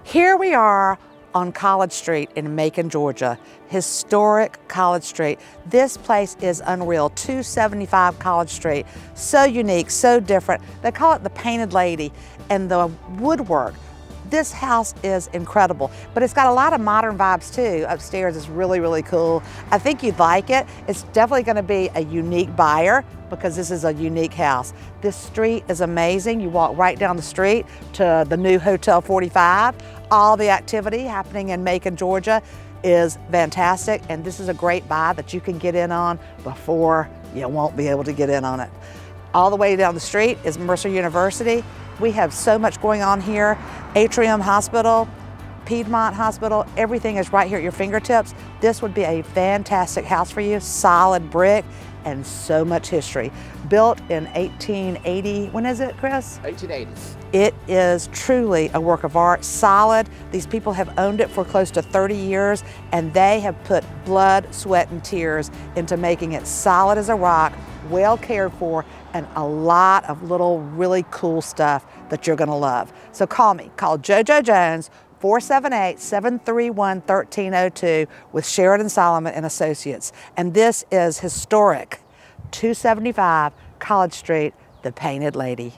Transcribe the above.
Here we are on College Street in Macon, Georgia. Historic College Street. This place is unreal. 275 College Street. So unique, so different. They call it the Painted Lady, and the woodwork. This house is incredible, but it's got a lot of modern vibes too. Upstairs is really, really cool. I think you'd like it. It's definitely gonna be a unique buyer because this is a unique house. This street is amazing. You walk right down the street to the new Hotel 45. All the activity happening in Macon, Georgia is fantastic, and this is a great buy that you can get in on before you won't be able to get in on it. All the way down the street is Mercer University. We have so much going on here. Atrium Hospital, Piedmont Hospital, everything is right here at your fingertips. This would be a fantastic house for you. Solid brick and so much history. Built in 1880, when is it, Chris? 1880s. It is truly a work of art, solid. These people have owned it for close to 30 years, and they have put blood, sweat, and tears into making it solid as a rock, well cared for, and a lot of little really cool stuff that you're gonna love. So call me, call JoJo Jones, 478-731-1302 with Sheridan Solomon and Associates. And this is historic 275 College Street, the Painted Lady.